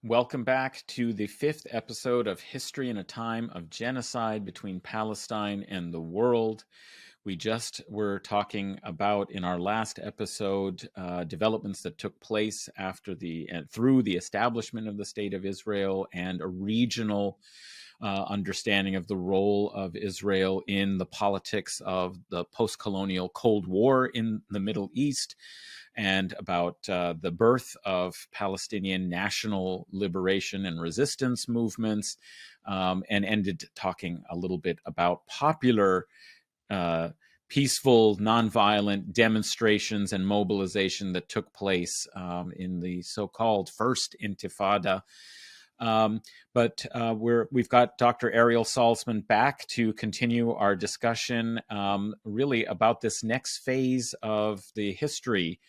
Welcome back to the fifth episode of History in a Time of Genocide between Palestine and the World. We just were talking about in our last episode developments that took place after through the establishment of the State of Israel and a regional understanding of the role of Israel in the politics of the post-colonial Cold War in the Middle East, and about the birth of Palestinian national liberation and resistance movements, and ended talking a little bit about popular peaceful, nonviolent demonstrations and mobilization that took place in the so-called First Intifada. But we've got Dr. Ariel Salzmann back to continue our discussion really about this next phase of the history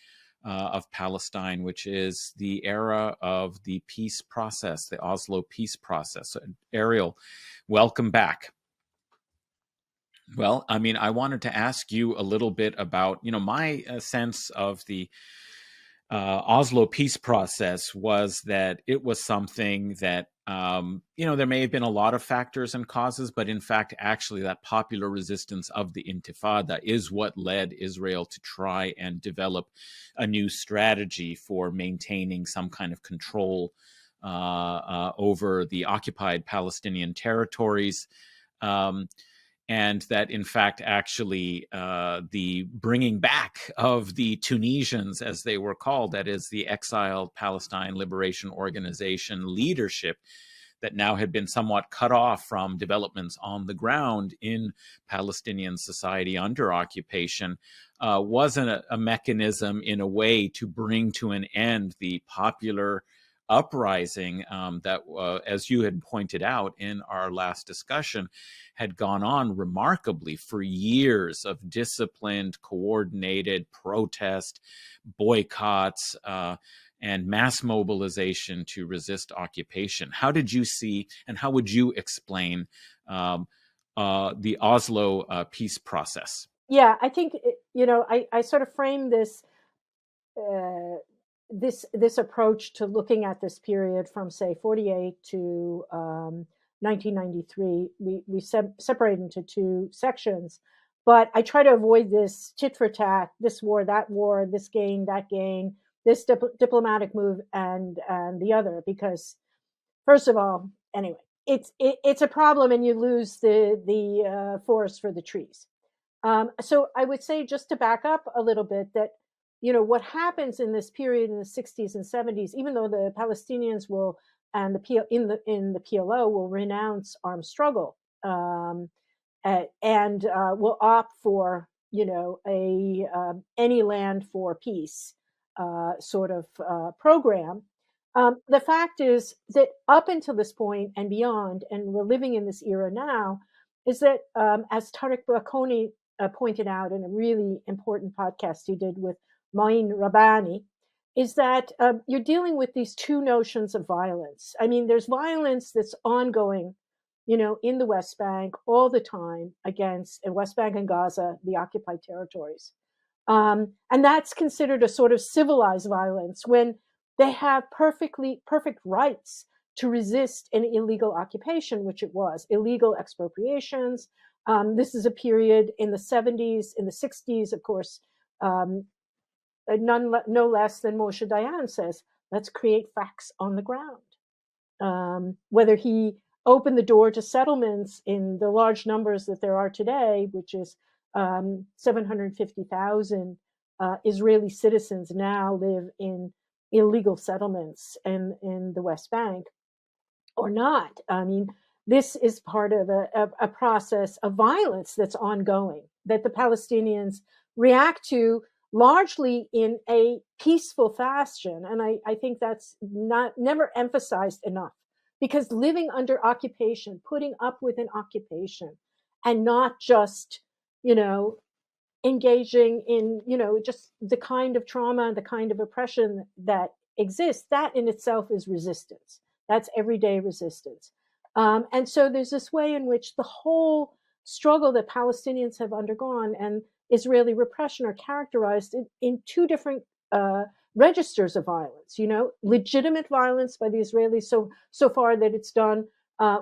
of Palestine, which is the era of the peace process, the Oslo Peace Process. So, Ariel, welcome back. Well, I wanted to ask you a little bit about, my sense of the Oslo Peace Process was that it was something that, there may have been a lot of factors and causes, but in fact, actually that popular resistance of the Intifada is what led Israel to try and develop a new strategy for maintaining some kind of control over the occupied Palestinian territories. And that, in fact, actually the bringing back of the Tunisians, as they were called, that is the exiled Palestine Liberation Organization leadership that now had been somewhat cut off from developments on the ground in Palestinian society under occupation, wasn't a mechanism in a way to bring to an end the popular uprising that, as you had pointed out in our last discussion, had gone on remarkably for years of disciplined, coordinated protest, boycotts, and mass mobilization to resist occupation. How did you see, and how would you explain the Oslo peace process? Yeah, I think, I sort of frame this this approach to looking at this period from, say, 48 to 1993. We separate into two sections, but I try to avoid this tit for tat, this war, this gain, that gain, this diplomatic move, and the other, because first of all, anyway, it's a problem, and you lose the forest for the trees. So I would say, just to back up a little bit, that what happens in this period in the 60s and 70s, even though the Palestinians will and in the PLO will renounce armed struggle and will opt for any land for peace sort of program. The fact is that up until this point and beyond, and we're living in this era now, is that as Tariq Bakoni pointed out in a really important podcast he did with Ma'in Rabbani, is that you're dealing with these two notions of violence. I mean, there's violence that's ongoing, in the West Bank all the time against West Bank and Gaza, the occupied territories. And that's considered a sort of civilized violence when they have perfect rights to resist an illegal occupation, which it was, illegal expropriations. This is a period in the 70s, in the 60s, of course, no less than Moshe Dayan says, let's create facts on the ground. Whether he opened the door to settlements in the large numbers that there are today, which is 750,000 Israeli citizens now live in illegal settlements in the West Bank, or not. I mean, this is part of a process of violence that's ongoing, that the Palestinians react to largely in a peaceful fashion. And I think that's never emphasized enough, because living under occupation, putting up with an occupation, and not just, engaging in, just the kind of trauma and the kind of oppression that exists, that in itself is resistance. That's everyday resistance. And so there's this way in which the whole struggle that Palestinians have undergone and Israeli repression are characterized in two different registers of violence, legitimate violence by the Israelis so far that it's done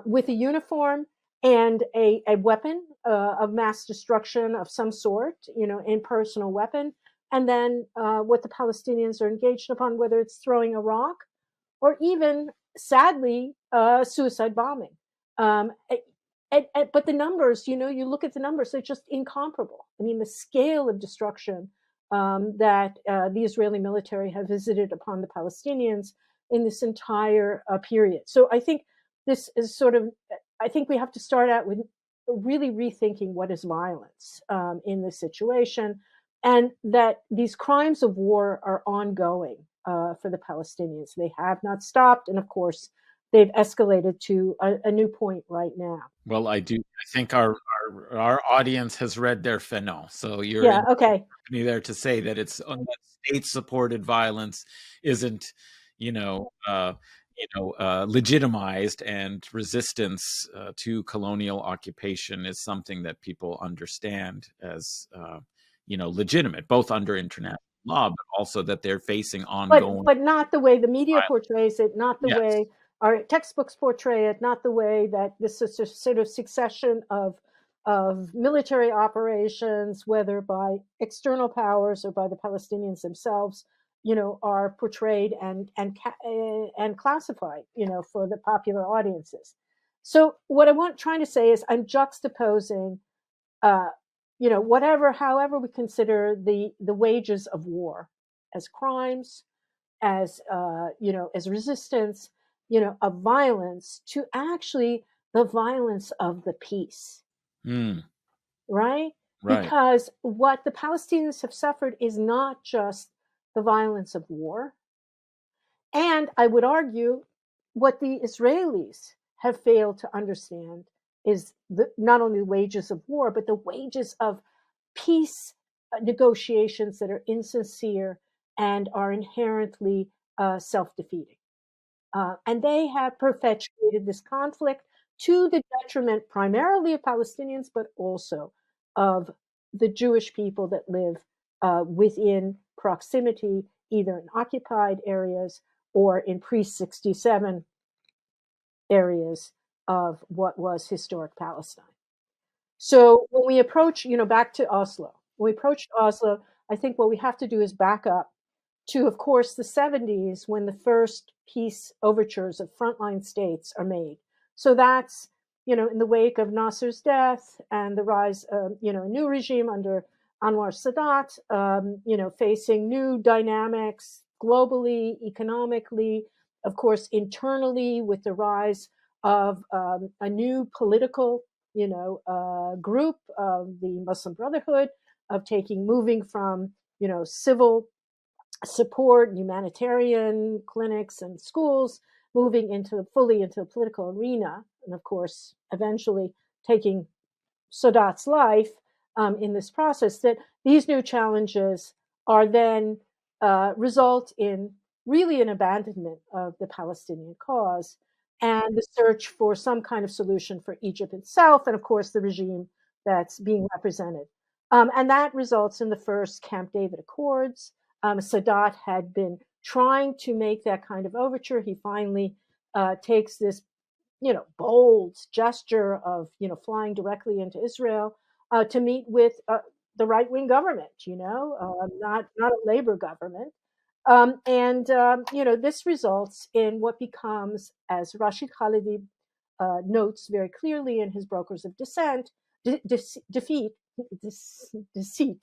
with a uniform and a weapon of mass destruction of some sort, impersonal weapon, and then what the Palestinians are engaged upon, whether it's throwing a rock or even, sadly, suicide bombing. Um, but the numbers, you look at the numbers, they're just incomparable. I mean, the scale of destruction that the Israeli military have visited upon the Palestinians in this entire period. So I think this is I think we have to start out with really rethinking what is violence in this situation, and that these crimes of war are ongoing for the Palestinians. They have not stopped, and of course, they've escalated to a new point right now. Well, I think our audience has read their Fanon, so you're Yeah. in Okay. company there to say that it's that state-supported violence isn't, you know, legitimized, and resistance to colonial occupation is something that people understand as, legitimate, both under international law, but also that they're facing ongoing. But not the way the media portrays it, not the Yes. way our textbooks portray it, not the way that this is a sort of succession of military operations, whether by external powers or by the Palestinians themselves, are portrayed and classified, for the popular audiences. So what trying to say is I'm juxtaposing, uh, however we consider the wages of war as crimes, as as resistance, of violence, to actually the violence of the peace, Mm, right? right. Because what the Palestinians have suffered is not just the violence of war, and I would argue what the Israelis have failed to understand is not only the wages of war, but the wages of peace negotiations that are insincere and are inherently self defeating. And they have perpetuated this conflict to the detriment primarily of Palestinians, but also of the Jewish people that live within proximity, either in occupied areas or in pre 67 areas of what was historic Palestine. So when we approach, back to Oslo, when we approach Oslo, I think what we have to do is back up to, of course, the 70s, when the first peace overtures of frontline states are made. So that's, in the wake of Nasser's death and the rise of, a new regime under Anwar Sadat, facing new dynamics globally, economically, of course, internally, with the rise of a new political, group of the Muslim Brotherhood, of moving from, civil support, humanitarian clinics and schools, moving fully into the political arena, and of course, eventually taking Sadat's life in this process. That these new challenges are then result in really an abandonment of the Palestinian cause and the search for some kind of solution for Egypt itself, and of course the regime that's being represented. And that results in the first Camp David Accords. Sadat had been trying to make that kind of overture. He finally takes this, bold gesture of, flying directly into Israel to meet with the right wing government, not a labor government. This results in what becomes, as Rashid Khalidi notes very clearly in his Brokers of Dissent, deceit,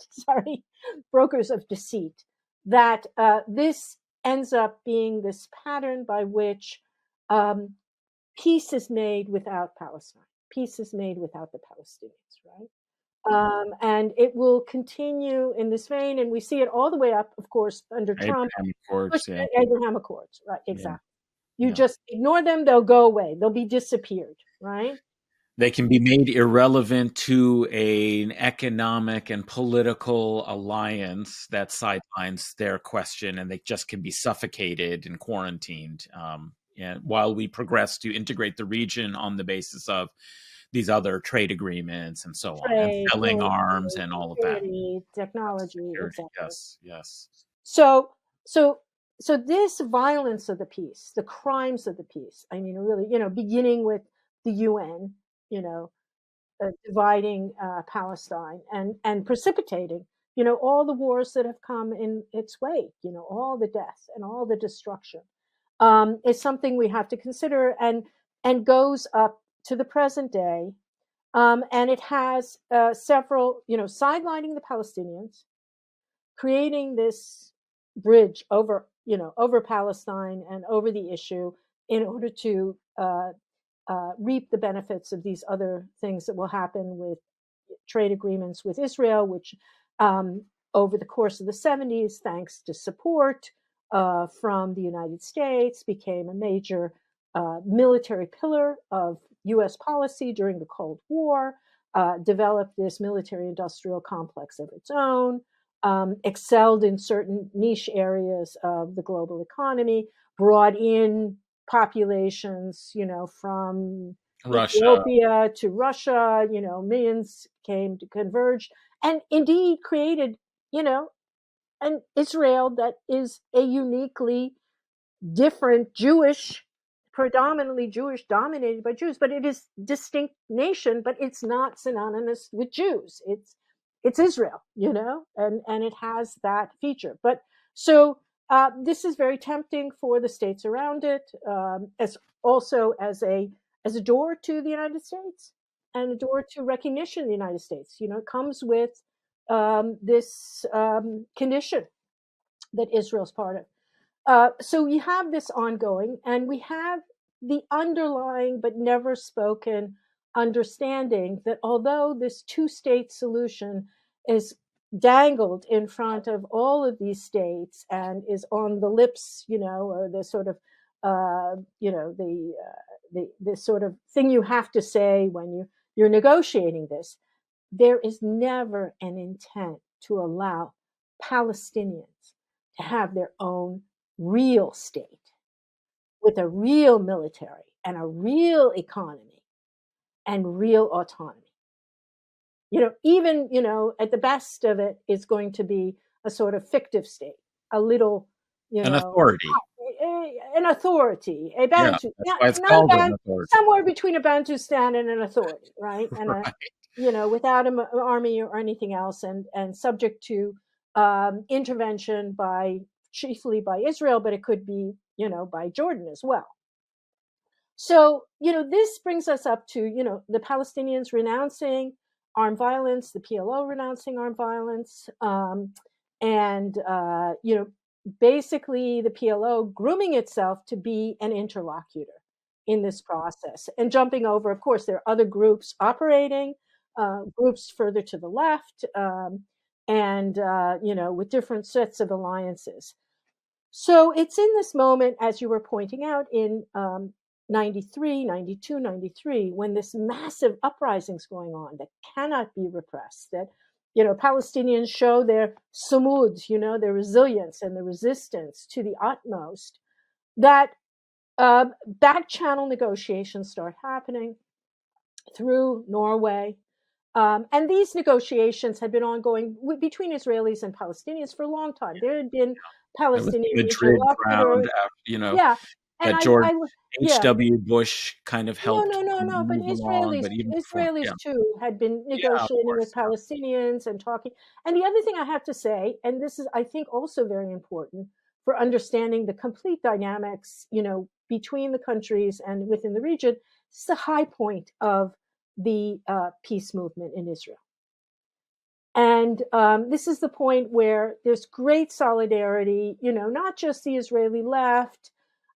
sorry, Brokers of Deceit, that this ends up being this pattern by which peace is made without Palestine. Peace is made without the Palestinians, right? And it will continue in this vein, and we see it all the way up, of course, under Trump. Abraham Accords, yeah. Abraham Accords, right? Yeah. Exactly. You Yeah. just ignore them; they'll go away. They'll be disappeared, right? They can be made irrelevant to an economic and political alliance that sidelines their question, and they just can be suffocated and quarantined. And while we progress to integrate the region on the basis of these other trade agreements and so on, and Trade, selling arms military, and all of that. security, technology, Security, etc. yes, yes. So so so this violence of the peace, the crimes of the peace, I mean, really, beginning with the UN, you know, dividing Palestine and precipitating, all the wars that have come in its wake, all the death and all the destruction, is something we have to consider, and goes up to the present day. And it has several, sidelining the Palestinians, creating this bridge over Palestine and over the issue in order to reap the benefits of these other things that will happen with trade agreements with Israel, which over the course of the 70s, thanks to support from the United States, became a major military pillar of US policy during the Cold War, developed this military industrial complex of its own, excelled in certain niche areas of the global economy, brought in populations, from Russia. Ethiopia to Russia, millions came to converge, and indeed created, an Israel that is a uniquely different Jewish, predominantly Jewish, dominated by Jews, but it is distinct nation, but it's not synonymous with Jews. It's Israel, and it has that feature. But so this is very tempting for the states around it, as also as a door to the United States and a door to recognition of the United States. It comes with this condition that Israel's part of. So we have this ongoing, and we have the underlying but never spoken understanding that although this two-state solution is dangled in front of all of these states and is on the lips, or the sort of, the sort of thing you have to say when you're negotiating this, there is never an intent to allow Palestinians to have their own real state with a real military and a real economy and real autonomy. Even, at the best of it, is going to be a sort of fictive state, a little, An authority. an authority, a Yeah, Bantu, that's why it's not a called an Bantu, authority. somewhere between a Bantustan and an authority, right? And Right. without an army or anything else, and subject to intervention chiefly by Israel, but it could be, by Jordan as well. So, this brings us up to, the Palestinians renouncing armed violence, the PLO renouncing armed violence, and, basically the PLO grooming itself to be an interlocutor in this process and jumping over. Of course, there are other groups operating, groups further to the left, and, with different sets of alliances. So it's in this moment, as you were pointing out, in 93, 92, 93, when this massive uprising is going on that cannot be repressed, that, Palestinians show their sumud, their resilience and the resistance to the utmost, that back channel negotiations start happening through Norway. And these negotiations had been ongoing between Israelis and Palestinians for a long time. There had been It was Palestinian the Madrid round, interlocutors. Yeah, and that George yeah, H.W. Bush kind of no, helped no, no, no. But move along, Israelis, but even before, Israelis yeah, too had been yeah, of negotiating with course, yeah. Palestinians and talking. And the other thing I have to say, and this is, I think, also very important for understanding the complete dynamics, between the countries and within the region, it's the high point of the peace movement in Israel. And this is the point where there's great solidarity, not just the Israeli left,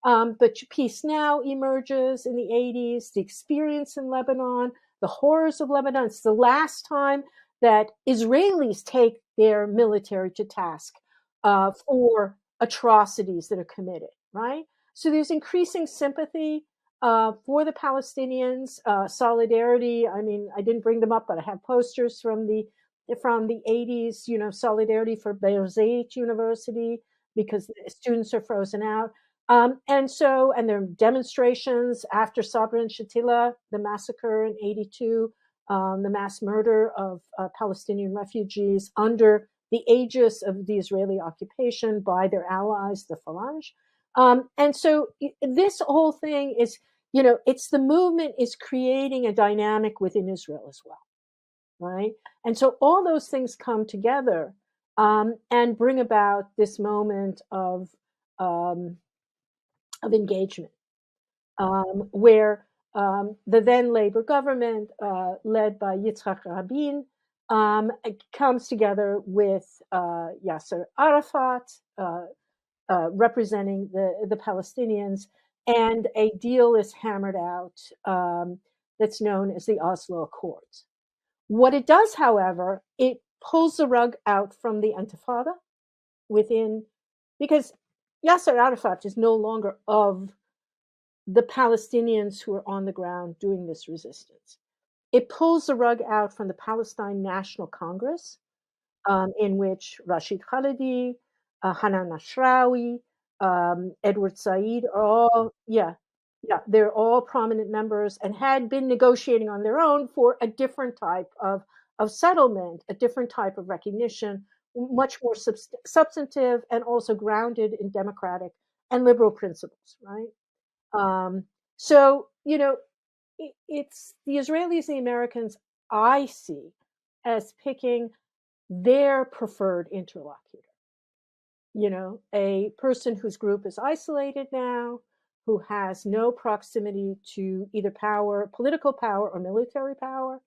but Peace Now emerges in the 80s, the experience in Lebanon, the horrors of Lebanon. It's the last time that Israelis take their military to task for atrocities that are committed, right? So there's increasing sympathy for the Palestinians, solidarity. I mean, I didn't bring them up, but I have posters from the 80s, solidarity for Beirut University because students are frozen out. And there are demonstrations after Sabra and Shatila, the massacre in 82, the mass murder of Palestinian refugees under the aegis of the Israeli occupation by their allies, the Phalange. And so this whole thing is, it's the movement is creating a dynamic within Israel as well, right? And so all those things come together and bring about this moment um, of engagement, where the then Labor government, led by Yitzhak Rabin, comes together with Yasser Arafat, representing the Palestinians, and a deal is hammered out that's known as the Oslo Accords. What it does, however, it pulls the rug out from the intifada within, because Yasser Arafat is no longer of the Palestinians who are on the ground doing this resistance. It pulls the rug out from the Palestine National Congress, in which Rashid Khalidi, Hanan Ashrawi, Edward Said are all, they're all prominent members and had been negotiating on their own for a different type of settlement, a different type of recognition, much more substantive and also grounded in democratic and liberal principles, right? So, it's the Israelis, the Americans, I see as picking their preferred interlocutor. A person whose group is isolated now, who has no proximity to either power, political power, or military power,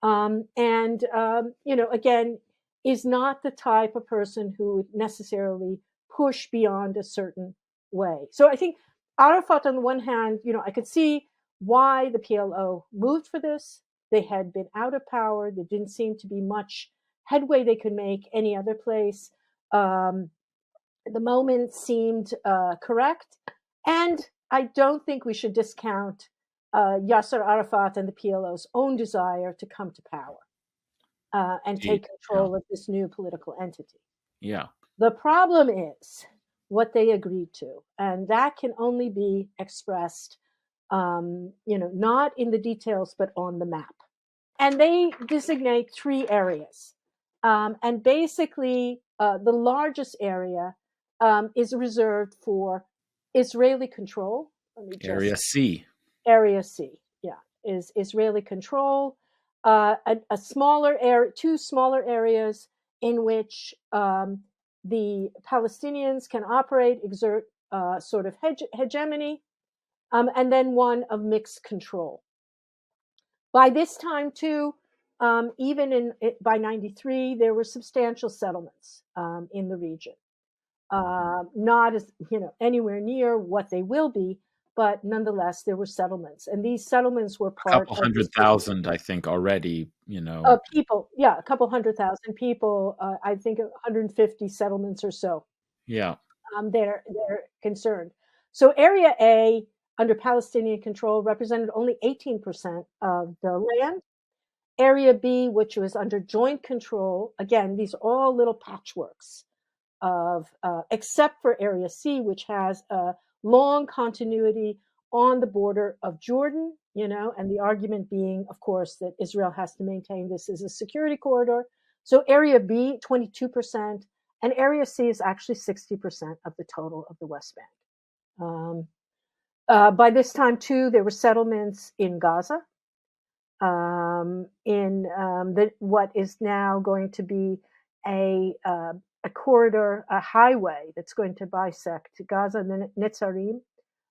and again, is not the type of person who would necessarily push beyond a certain way. So I think Arafat, on the one hand, I could see why the PLO moved for this. They had been out of power. There didn't seem to be much headway they could make any other place. The moment seemed correct. And I don't think we should discount Yasser Arafat and the PLO's own desire to come to power and Indeed. take Yeah. control of this new political entity. Yeah. The problem is what they agreed to, and that can only be expressed, not in the details, but on the map. And they designate 3 areas. And basically, the largest area is reserved for Israeli control. Let me Area just C. Area C, yeah, is Israeli control. A smaller area, 2 smaller areas in which the Palestinians can operate, exert sort of hegemony, and then one of mixed control. By this time, too, even by 93, there were substantial settlements in the region. Not as anywhere near what they will be, but nonetheless there were settlements, and these settlements were A part couple of this 100,000, I think, already, people. Yeah, a couple 100,000 people. I think 150 settlements or so. Yeah. They're concerned. So Area A, under Palestinian control, represented only 18% of the land. Area B, which was under joint control, again, these are all little patchworks of, except for Area C, which has a long continuity on the border of Jordan, and the argument being, of course, that Israel has to maintain this as a security corridor. So Area B, 22%, and Area C is actually 60% of the total of the West Bank. By this time, too, there were settlements in Gaza, in what is now going to be a corridor, a highway that's going to bisect Gaza and the Netzarim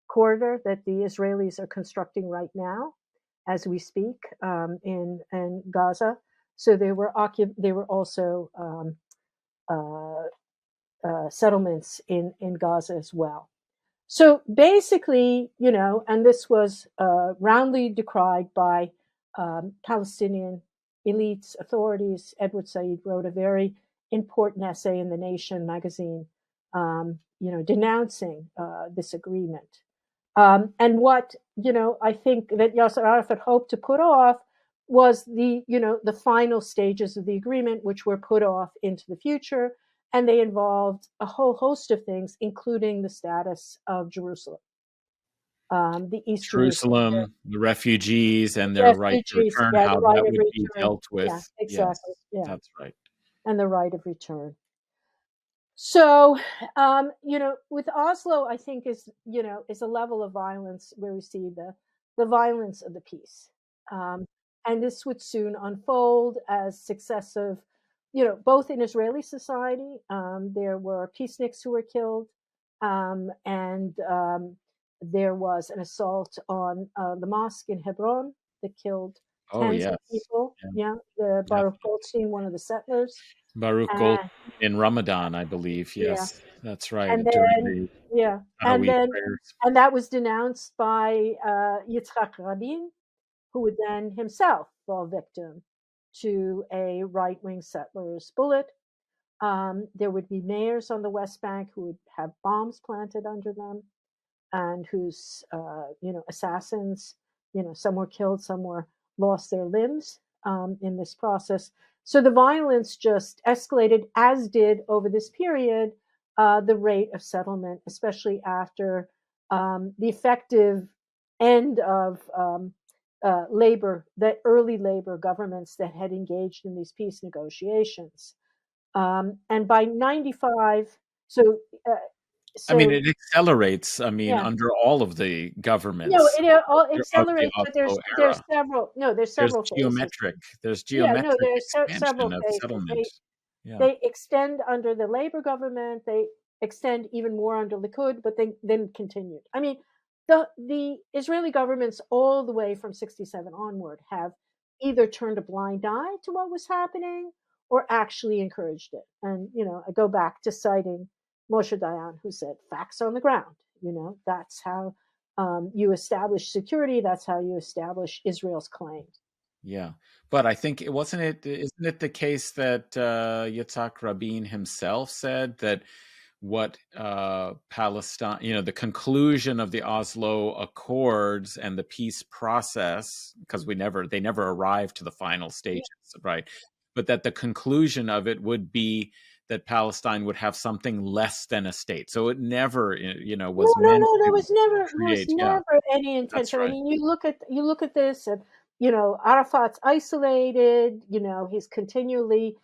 corridor that the Israelis are constructing right now, as we speak, in Gaza. So there were also settlements in Gaza as well. So basically, and this was roundly decried by Palestinian elites, authorities. Edward Said wrote a very important essay in The Nation magazine, denouncing this agreement. And what, I think that Yasser Arafat hoped to put off was the final stages of the agreement, which were put off into the future. And they involved a whole host of things, including the status of Jerusalem, the East Jerusalem, Jerusalem, the refugees and their right to refugees, return, yeah, the how right that of would be return. dealt with. Yeah, exactly. Yes, Yeah. that's right. and the right of return. So, with Oslo, I think is a level of violence where we see the violence of the peace, um, and this would soon unfold as successive, both in Israeli society. There were peaceniks who were killed, and there was an assault on the mosque in Hebron that killed Oh tens of yes. people. Yeah. Yeah, the Yeah. Baruch Goldstein, one of the settlers. Baruch Gold Uh, in Ramadan, I believe. yeah, Yes, that's right. and During then the yeah, and Tarawih then prayers. and that was denounced by Yitzhak Rabin, who would then himself fall victim to a right-wing settler's bullet. There would be mayors on the West Bank who would have bombs planted under them, and whose assassins, some were killed, some were lost their limbs in this process. So the violence just escalated, as did over this period the rate of settlement, especially after the effective end of that early labor governments that had engaged in these peace negotiations. And by 95, so uh, I mean, so it accelerates. I mean, yeah, under all of the no, governments it all of the accelerates, but Oslo there's era. several no, there's There's several phases. geometric. There's Yeah, no, geometric there's expansion several of phases. settlement. They Yeah. they extend under the Labor government. They extend even more under Likud, but they then continued. I mean, the Israeli governments all the way from 67 onward have either turned a blind eye to what was happening or actually encouraged it. And I go back to citing Moshe Dayan, who said, "Facts on the ground." That's how you establish security. That's how you establish Israel's claim. Yeah, but I think it wasn't it. Isn't it the case that Yitzhak Rabin himself said that what Palestine, the conclusion of the Oslo Accords and the peace process, because they never arrived to the final Yeah. stages, right? But that the conclusion of it would be that Palestine would have something less than a state. So it never, No, was no, meant no. There to was create. Yeah, never any that's intention. I right. mean, you look at this, and Arafat's isolated. He's continually,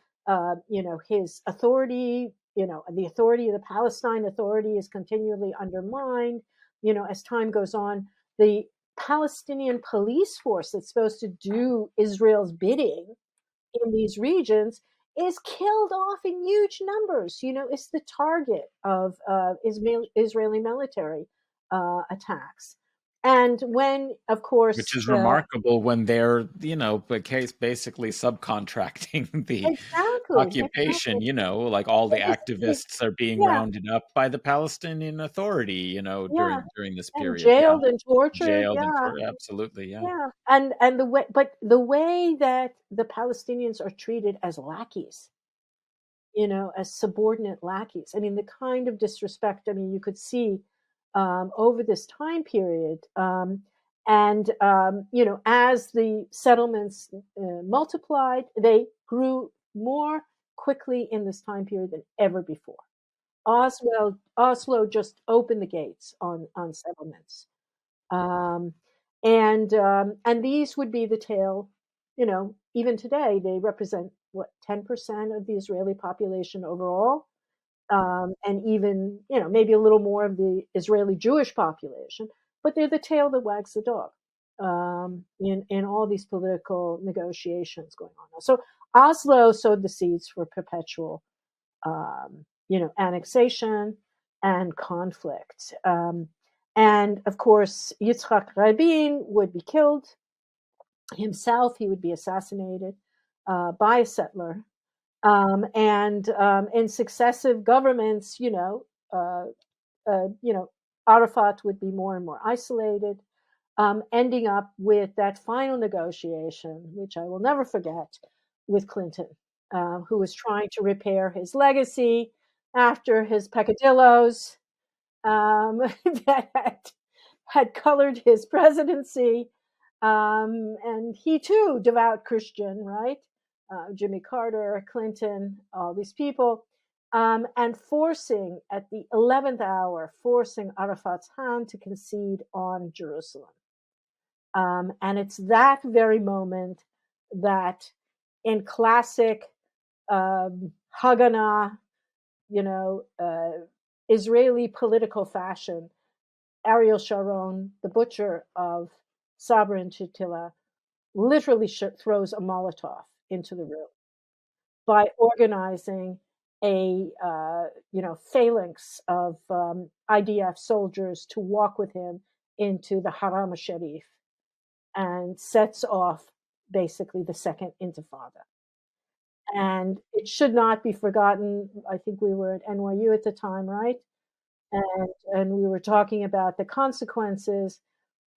his authority. The authority of the Palestine Authority is continually undermined. As time goes on, the Palestinian police force that's supposed to do Israel's bidding in these regions is killed off in huge numbers. It's the target of Israeli military attacks. And when, of Which course, is remarkable when they're, but case basically subcontracting the exactly, occupation, exactly, like all the it's, activists are being yeah, rounded up by the Palestinian Authority, yeah, during this and period. Yeah. jailed and tortured, Jailed and yeah, absolutely, yeah. yeah, and the way that the Palestinians are treated as lackeys, as subordinate lackeys. I mean, the kind of disrespect, I mean, you could see over this time period. And, as the settlements multiplied, they grew more quickly in this time period than ever before. Oslo just opened the gates on settlements. Um, and these would be the tail. Even today, they represent what 10% of the Israeli population overall, and even maybe a little more of the Israeli Jewish population. But they're the tail that wags the dog in all these political negotiations going on now. So Oslo sowed the seeds for perpetual annexation and conflict. And of course, Yitzhak Rabin would be killed himself. He would be assassinated by a settler. And in successive governments, uh, Arafat would be more and more isolated, ending up with that final negotiation, which I will never forget, with Clinton, who was trying to repair his legacy after his peccadillos um, that had colored his presidency. And he too, devout Christian, right? Jimmy Carter, Clinton, all these people, and forcing at the 11th hour, forcing Arafat's hand to concede on Jerusalem. And it's that very moment that, in classic Haganah, you know, Israeli political fashion. Ariel Sharon, the butcher of Sabra and Shatila, literally throws a Molotov into the room by organizing a phalanx of IDF soldiers to walk with him into the Haram Sharif and sets off basically the second Intifada. And it should not be forgotten. I think we were at NYU at the time, right? And we were talking about the consequences.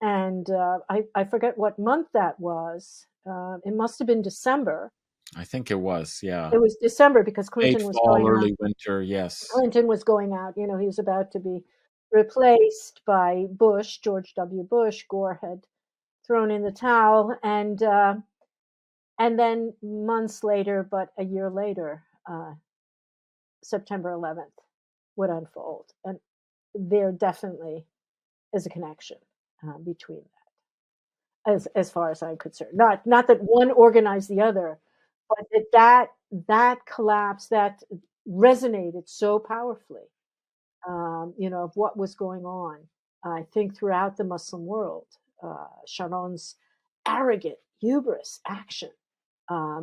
And I forget what month that was. It must have been December. I think it was, yeah. It was December because Late Clinton was fall, going out. early winter, yes. Clinton was going out. You know, he was about to be replaced by Bush, George W. Bush. Gore had thrown in the towel, and then months later, but a year later, September 11th would unfold, and there definitely is a connection between that, as far as I'm concerned. Not that one organized the other, but that collapse that resonated so powerfully, of what was going on. I think throughout the Muslim world, Sharon's arrogant hubris action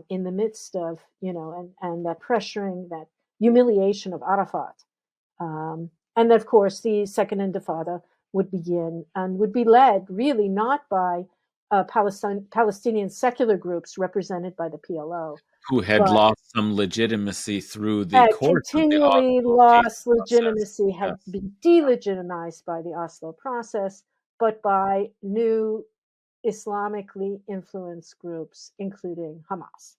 in the midst of, and that pressuring, that humiliation of Arafat. And of course, the Second Intifada would begin and would be led really not by Palestinian secular groups represented by the PLO, Who had but lost some legitimacy through the had course of the continually Oslo Peace lost Process. legitimacy, had Yes. been delegitimized by the Oslo process, but by new Islamically influenced groups, including Hamas.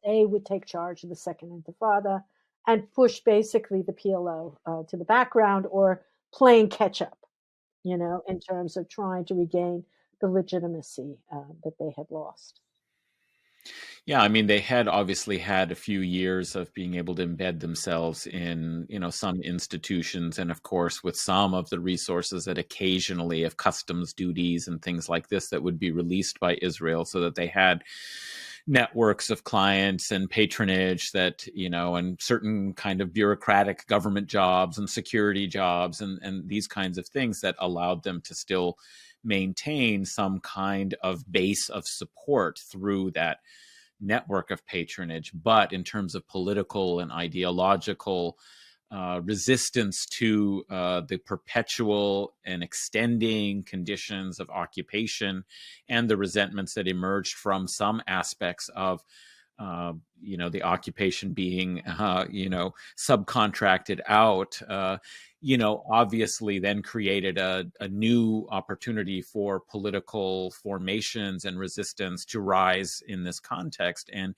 They would take charge of the Second Intifada and push basically the PLO to the background, or playing catch up, in terms of trying to regain the legitimacy that they had lost. Yeah, I mean, they had obviously had a few years of being able to embed themselves in, some institutions, and of course, with some of the resources that occasionally of customs duties and things like this that would be released by Israel, so that they had networks of clients and patronage that, and certain kind of bureaucratic government jobs and security jobs and these kinds of things that allowed them to still maintain some kind of base of support through that network of patronage. But in terms of political and ideological resistance to the perpetual and extending conditions of occupation and the resentments that emerged from some aspects of the occupation being, subcontracted out, obviously then created a new opportunity for political formations and resistance to rise in this context. And,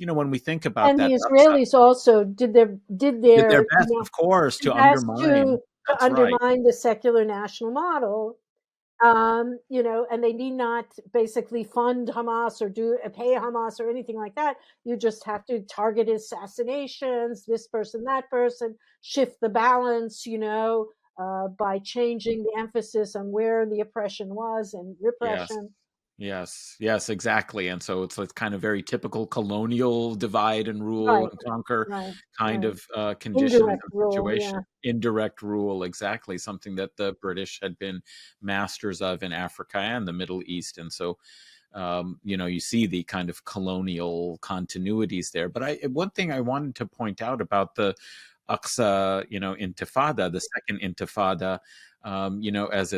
when we think about And that, the Israelis also did did their their best, of course, to best undermine. to That's right. undermine the secular national model. And they need not basically fund Hamas or pay Hamas or anything like that. You just have to target assassinations, this person, that person, shift the balance, by changing the emphasis on where the oppression was and Yes. repression. Yes, exactly. And so it's like kind of very typical colonial divide and rule Right, and conquer right, kind right. of conditions Indirect and rule, situation. yeah. Indirect rule, exactly, something that the British had been masters of in Africa and the Middle East. And so, you see the kind of colonial continuities there. But one thing I wanted to point out about the Aqsa, Intifada, the second Intifada, as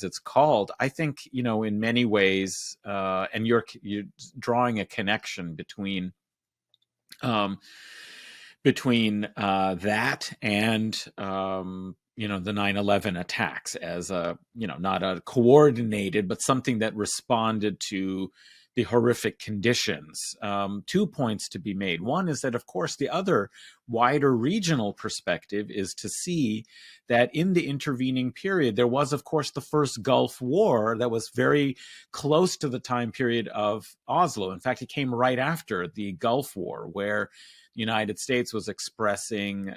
it's called, I think, in many ways, and you're drawing a connection um, between that and the 9/11 attacks as a not a coordinated, but something that responded to the horrific conditions. Two points to be made. One is that, of course, the other wider regional perspective is to see that in the intervening period, there was, of course, the first Gulf War that was very close to the time period of Oslo. In fact, it came right after the Gulf War, where the United States was expressing,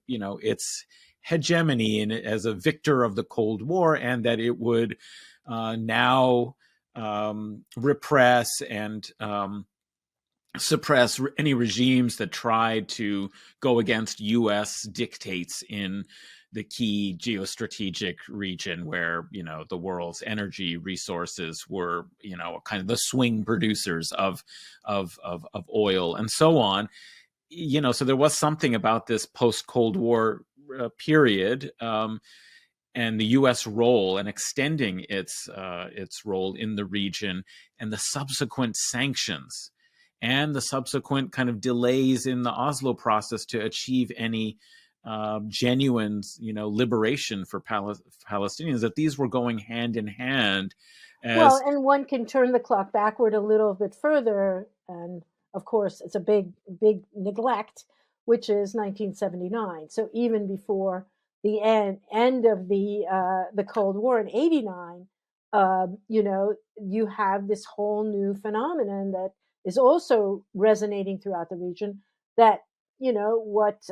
its hegemony as a victor of the Cold War, and that it would now repress and suppress any regimes that tried to go against U.S. dictates in the key geostrategic region where, the world's energy resources were, kind of the swing producers of oil and so on. So there was something about this post Cold War period, and the U.S. role and extending its role in the region, and the subsequent sanctions and the subsequent kind of delays in the Oslo process to achieve any genuine, liberation for Palestinians. That these were going hand in hand Well, as and one can turn the clock backward a little bit further, and of course, it's a big neglect, which is 1979. So even before the end of the Cold War in '89, you have this whole new phenomenon that is also resonating throughout the region. That what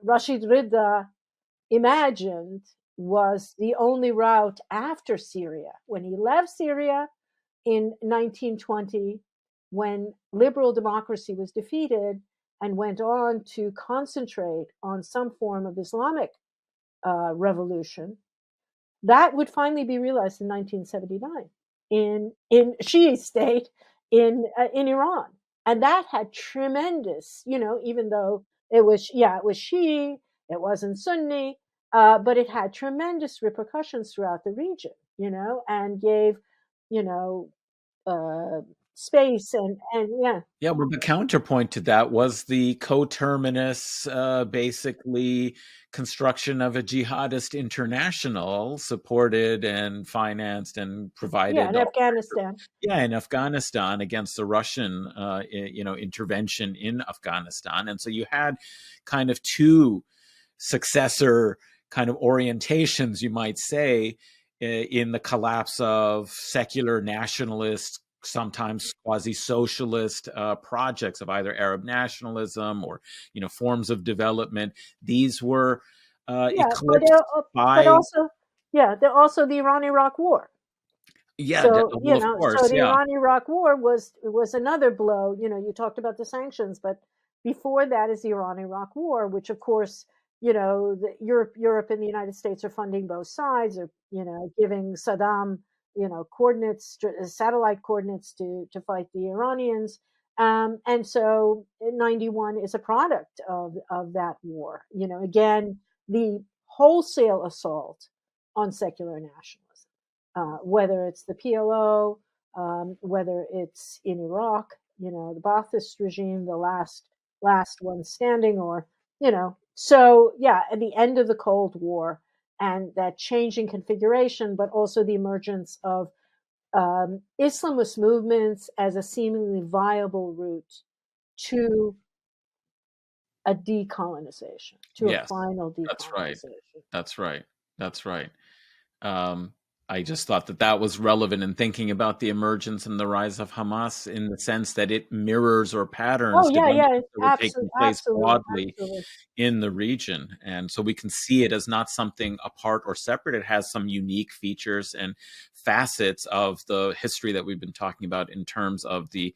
Rashid Rida imagined was the only route after Syria. When he left Syria in 1920, when liberal democracy was defeated, and went on to concentrate on some form of Islamic revolution, that would finally be realized in 1979 in Shi'i state in Iran, and that had tremendous, even though it was Shi'i, it wasn't Sunni, but it had tremendous repercussions throughout the region, and gave you know uh, space and yeah. Yeah, well, the counterpoint to that was the coterminous, basically, construction of a jihadist international supported and financed and Yeah, provided in all Afghanistan. yeah, in Afghanistan against the Russian, intervention in Afghanistan. And so you had kind of two successor kind of orientations, you might say, in the collapse of secular nationalist, sometimes quasi-socialist projects of either Arab nationalism or forms of development. These were Yeah, eclipsed but by also, yeah, they're also the Iran-Iraq War. yeah, So, well, of so course, the yeah. Iran-Iraq War was another blow. You talked about the sanctions, but before that is the Iran-Iraq War, which of course, Europe and the United States are funding both sides, or giving Saddam, coordinates, satellite coordinates to fight the Iranians. And so 91 is a product of that war. Again, the wholesale assault on secular nationalism, whether it's the PLO, whether it's in Iraq, the Ba'athist regime, the last one standing, or so yeah, at the end of the Cold War and that changing configuration, but also the emergence of Islamist movements as a seemingly viable route to a decolonization, to a Yes, final that's right. decolonization. That's right. That's right. Um, I just thought that that was relevant in thinking about the emergence and the rise of Hamas, in the sense that it mirrors or Oh patterns yeah, yeah, developments that were taking absolutely, place absolutely, broadly absolutely. in the region. And so we can see it as not something apart or separate. It has some unique features and facets of the history that we've been talking about in terms of the,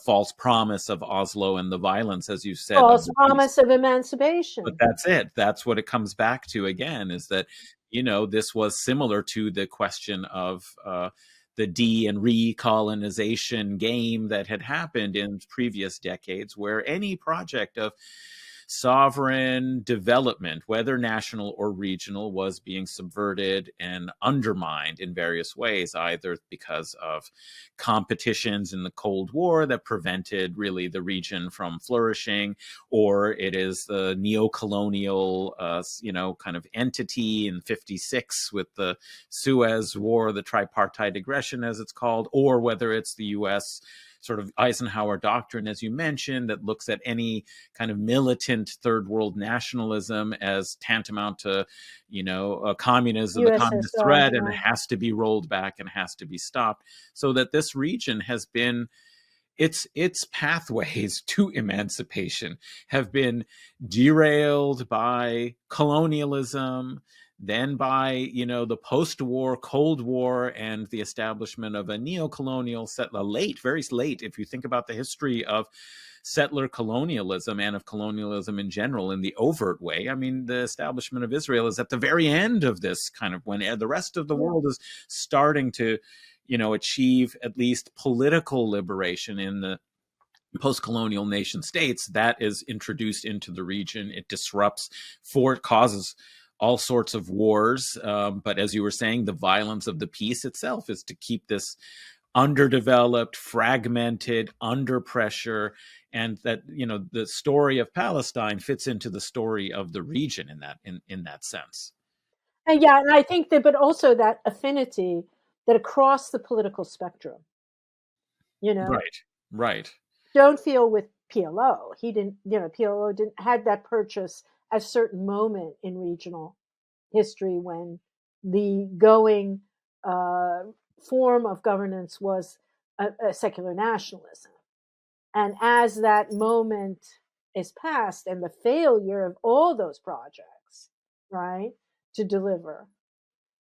false promise of Oslo and the violence, as you said, of False the peace. promise of But emancipation. that's it. That's what it comes back to again, is that, this was similar to the question of the de and recolonization game that had happened in previous decades, where any project of sovereign development, whether national or regional, was being subverted and undermined in various ways, either because of competitions in the Cold War that prevented really the region from flourishing, or it is the neo-colonial, kind of entity in '56 with the Suez War, the tripartite aggression, as it's called, or whether it's the U.S. sort of Eisenhower doctrine, as you mentioned, that looks at any kind of militant third world nationalism as tantamount to, communism, the communist USSR, threat, and it yeah. has to be rolled back and has to be stopped. So that this region has been its pathways to emancipation have been derailed by colonialism, then by, the post-war Cold War and the establishment of a neo-colonial settler, very late, if you think about the history of settler colonialism and of colonialism in general in the overt way. I mean, the establishment of Israel is at the very end of this kind of, when the rest of the Yeah. world is starting to, achieve at least political liberation in the post-colonial nation states. That is introduced into the region. It disrupts, it causes all sorts of wars. But as you were saying, the violence of the peace itself is to keep this underdeveloped, fragmented, under pressure, and that, the story of Palestine fits into the story of the region in that sense. And yeah, and I think that, but also that affinity that across the political spectrum, you know, Right, right. don't feel with PLO. He didn't, PLO didn't had that purchase at a certain moment in regional history when the going uh, form of governance was a secular nationalism. And as that moment is past and the failure of all those projects, right, to deliver,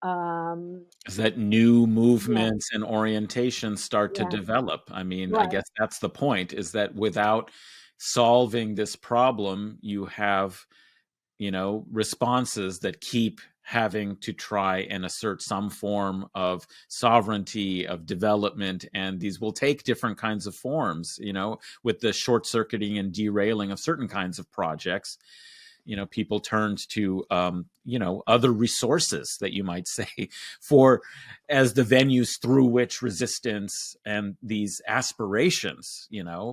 um, Is that new yeah, movements and orientations start to yeah, develop. I mean, I right. guess that's the point, is that without solving this problem, you have, responses that keep having to try and assert some form of sovereignty, of development, and these will take different kinds of forms, with the short circuiting and derailing of certain kinds of projects. People turned to, other resources that you might say for as the venues through which resistance and these aspirations,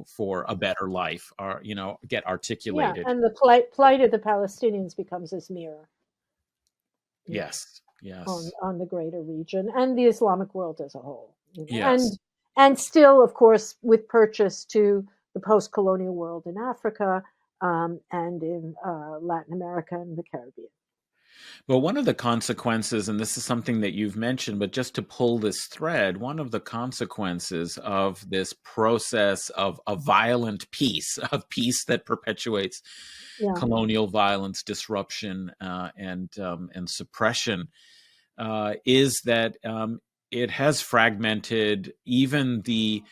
for a better life are, get Yeah, articulated. and the plight of the Palestinians becomes this mirror, you know, Yes, yes, on the greater region and the Islamic world as a whole, yes. and still, of course, with purchase to the post-colonial world in Africa, and in Latin America and the Caribbean. Well, one of the consequences, and this is something that you've mentioned, but just to pull this thread, one of the consequences of this process of a violent peace, of peace that perpetuates Yeah, colonial violence, disruption, and suppression, is that it has fragmented even the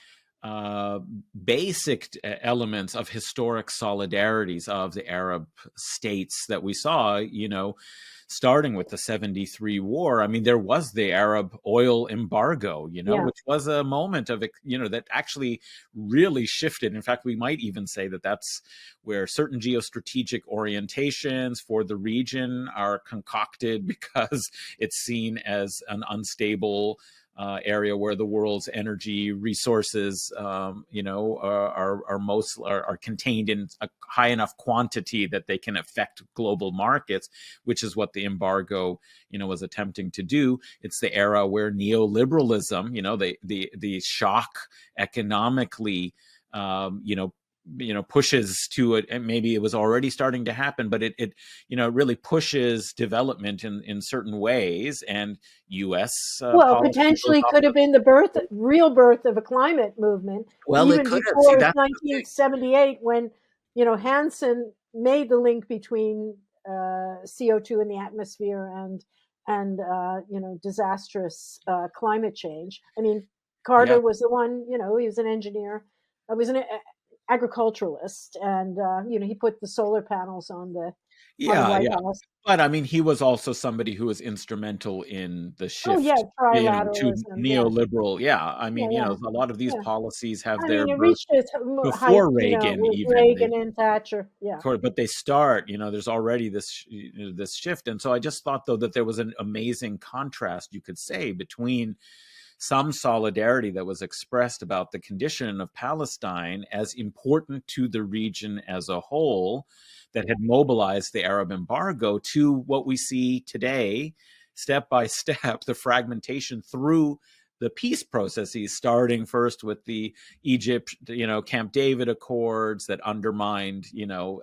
uh, basic elements of historic solidarities of the Arab states that we saw, starting with the 73 war. I mean, there was the Arab oil embargo, yeah. which was a moment of, that actually really shifted. In fact, we might even say that that's where certain geostrategic orientations for the region are concocted, because it's seen as an unstable area where the world's energy resources, are contained in a high enough quantity that they can affect global markets, which is what the embargo, was attempting to do. It's the era where neoliberalism, the shock economically, pushes to it, and maybe it was already starting to happen, but it really pushes development in certain ways, and U.S. Well, policy goes potentially off could have been the the. real birth of a climate movement, Well, it even could have. See, before that's the thing. 1978, when Hansen made the link between CO2 in the atmosphere and disastrous climate change. I mean, Yeah, Carter was the one. He was an engineer. He was an agriculturalist, and he put the solar panels on the yeah, White yeah. House. But I mean, he was also somebody who was instrumental in the Oh yeah, shift, to trilateralism. Yeah, neoliberal. Yeah, I yeah, mean, yeah, a lot of these yeah. policies have I their mean, it birth reached its height, before Reagan, with even. Reagan and Thatcher. Yeah, But they start, there's already this shift. And so I just thought, though, that there was an amazing contrast, you could say, between some solidarity that was expressed about the condition of Palestine as important to the region as a whole, that had mobilized the Arab embargo, to what we see today, step by step, the fragmentation through the peace processes, starting first with the Egypt, Camp David Accords that undermined,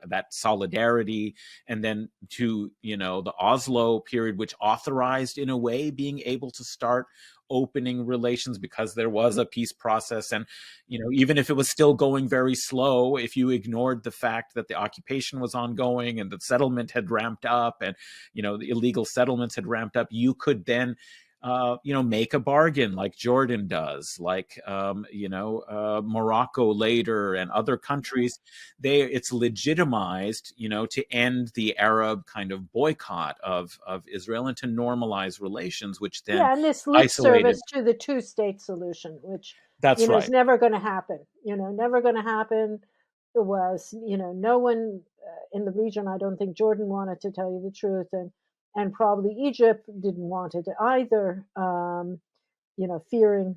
that solidarity, and then to, the Oslo period, which authorized, in a way, being able to start opening relations because there was a peace process. And even if it was still going very slow, if you ignored the fact that the occupation was ongoing and the settlement had ramped up, and the illegal settlements had ramped up, you could then make a bargain like Jordan does, like Morocco later, and other countries. It's legitimized, to end the Arab kind of boycott of Israel and to normalize relations, which then Yeah, and this lip isolated. service to the two-state solution, which That's is right. never going to happen. Never going to happen. It was, no one in the region. I don't think Jordan wanted to tell you the truth, and probably Egypt didn't want it either. Fearing,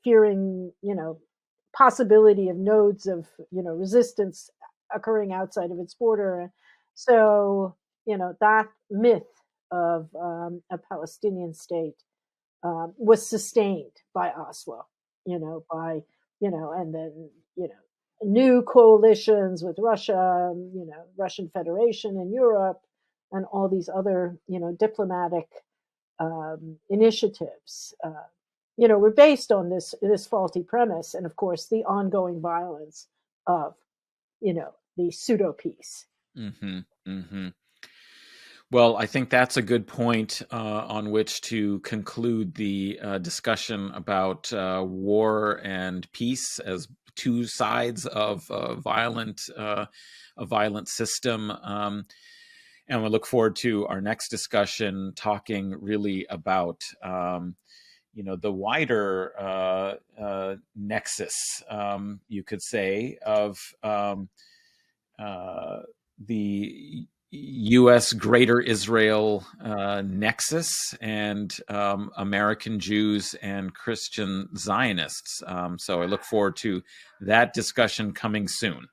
fearing, possibility of nodes of resistance occurring outside of its border. So that myth of a Palestinian state was sustained by Oslo, and then new coalitions with Russia, Russian Federation and Europe, and all these other diplomatic initiatives. Were based on this faulty premise, and of course the ongoing violence of the pseudo peace. Mm-hmm. Mm-hmm. Well, I think that's a good point on which to conclude the discussion about war and peace as two sides of a violent system. And we look forward to our next discussion, talking really about the wider nexus, you could say, of the U.S. Greater Israel nexus, and American Jews and Christian Zionists. So I look forward to that discussion coming soon.